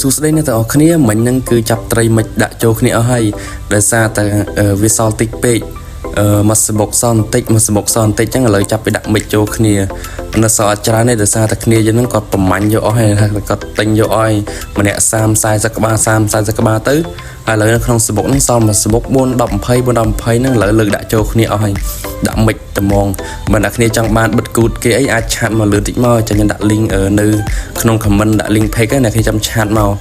សួស្តីអ្នកទាំងអស់គ្នាមិញហ្នឹងគឺចាប់ត្រីមិនដាក់ចូលគ្នាអស់ហើយដោយសារតែវាសល់តិចពេកមកសបុកសន្តិចមកសបុកសន្តិចចឹងឥឡូវចាប់ពីដាក់មិចចូលគ្នានៅសល់អត់ច្រើនទេដោយសារតែគ្នាយើងហ្នឹងគាត់ប្រមាញ់យកអស់ហើយគាត់ទិញយកអស់ម្នាក់30 40ក្បាល30 40ក្បាលទៅហើយឥឡូវនៅក្នុងសបុកហ្នឹងសល់មកសបុក4 10 20 4 10 20ហ្នឹងឥឡូវលើកដាក់ចូលគ្នាអស់ហើយដាក់មិចត្មងបើអ្នកគ្នាចង់បានបិទគូតគេអីអាចឆាតមកលឿនតិចមកចាំខ្ញុំដាក់ link នៅក្នុង comment ដាក់ link page ហ្នឹងអ្នកគ្នាចាំឆាតមក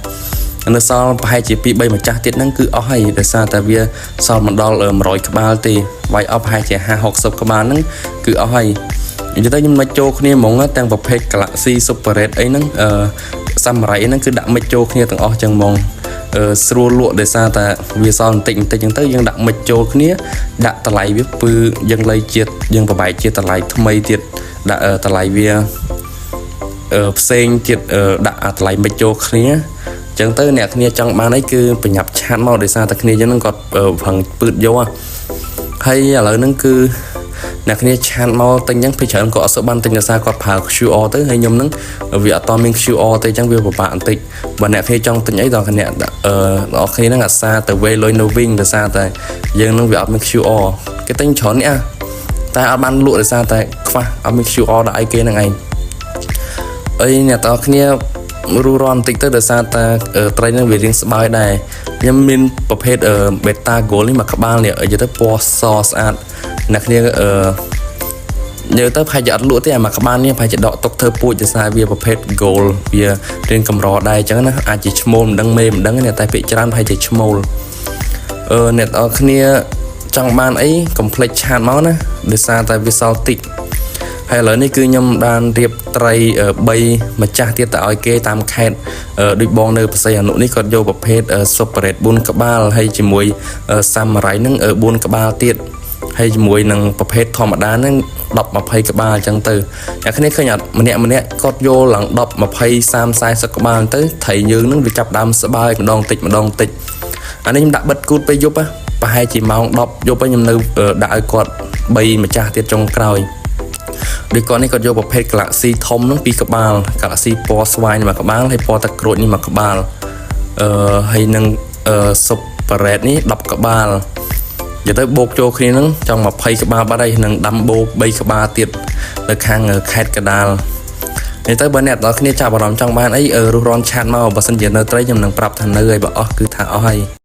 នៅសល់ប្រហែលជា 2-3 ម្ចាស់ទៀតហ្នឹងគឺអស់ហើយដោយសារតែវាសល់មិនដល់100ក្បាលទេវាយអស់ប្រហែលជា 50-60 ក្បាលហ្នឹងគឺអស់ហើយនិយាយទៅខ្ញុំមិនចូលគ្នាហ្មងទាំងប្រភេទ Galaxy Super Red អីហ្នឹងSamurai ហ្នឹងគឺដាក់មិចចូលគ្នាទាំងអស់ចឹងហ្មងស្រួលលក់ដោយសារតែវាសល់បន្តិចបន្តិចចឹងទៅយើងដាក់មិចចូលគ្នាដាក់តម្លៃវាគឺយើងលៃជាតិយើងប្របែកជាតម្លៃថ្មីទៀតដាក់តម្លៃវាផ្សេងទៀតដាក់តម្លៃមិចចូលគ្នាចឹងទៅអ្នកគ្នាចង់បានអីគឺប្រញាប់ឆាតមកដោយសារតែគ្នាយើងហ្នឹងគាត់ប្រឹងពឺតយកហើយឥឡូវហ្នឹងគឺអ្នកគ្នាឆាតមកទិញចឹងពីច្រើនក៏អត់សូវបានទិញដោយសារគាត់ប្រើ QR ទៅហើយខ្ញុំហ្នឹងវាអត់តមាន QR ទេចឹងវាពិបាកបន្តិចបើអ្នកគ្នាចង់ទិញអីដល់គ្នាដល់គ្នាហ្នឹងអាសាទៅវេលុយនៅវិញដោយសារតែយើងហ្នឹងវាអត់មាន QR គេទិញច្រើននេះតែអត់បានលក់ដោយសារតែខ្វះអត់មាន QR ដាក់អីគេហ្នឹងឯងអីអ្នកទាំងគ្នារੂរន់បន្តិចទៅដោយសារតែត្រីហ្នឹងវារៀងស្បើយដែរខ្ញុំមានប្រភេទ beta gold នេះមួយក្បាលនេះនិយាយទៅពណ៌សស្អាតអ្នកគ្នានិយាយទៅប្រហែលជាអត់លក់ទេអាមួយក្បាលនេះប្រហែលជាដកទុកធ្វើពូជដោយសារវាប្រភេទ gold វារៀងកម្រដែរអញ្ចឹងណាអាចជាឈ្មោលមិនដឹងមេមិនដឹងទេតែពាក្យច្រើនប្រហែលជាឈ្មោលអ្នកទាំងគ្នាចង់បានអីកុំភ្លេចឆាតមកណាដោយសារតែវាសល់តិចហើយឥឡូវនេះគឺខ្ញុំបានរៀបត្រី3ម្ចាស់ទៀតទៅឲ្យគេតាមខេត្តដូចបងនៅបរសៃអនុនេះគាត់យកប្រភេទ Super Red 4ក្បាលហើយជាមួយ Samurai ហ្នឹង4ក្បាលទៀតហើយជាមួយនឹងប្រភេទធម្មតាហ្នឹង10 20ក្បាលអញ្ចឹងទៅអ្នកគ្នាឃើញអត់ម្នាក់គាត់យកឡើង10 20 30 40ក្បាលទៅត្រីយើងហ្នឹងវាចាប់ដើមស្បើយម្ដងតិចម្ដងតិចអានេះខ្ញុំដាក់បិទគូតពេលយប់ប្រហែលជាម៉ោង10យប់ខ្ញុំនៅដាក់ឲ្យគាត់3ម្ចាស់ទៀតចុងក្រោយដូចគាត់នេះគាត់យកប្រភេទ Galaxy ធំហ្នឹង2ក្បាល Galaxy ពណ៌ស្វាយមួយក្បាលហើយពណ៌ទឹកក្រូចនេះមួយក្បាលហើយនឹងSuper Red នេះ10ក្បាលនិយាយទៅបូកចូលគ្នាហ្នឹងចង់20ក្បាលបាត់ហើយនឹងដាំបូ3ក្បាលទៀតនៅខាងខេត្តកដាលនិយាយទៅបើអ្នកទាំងគ្នាចាប់អារម្មណ៍ចង់បានអីរੂរន់ឆាតមកបើសិនជានៅត្រីខ្ញុំនឹងប្រាប់ថានៅហើយបើអស់គឺថាអស់ហើយ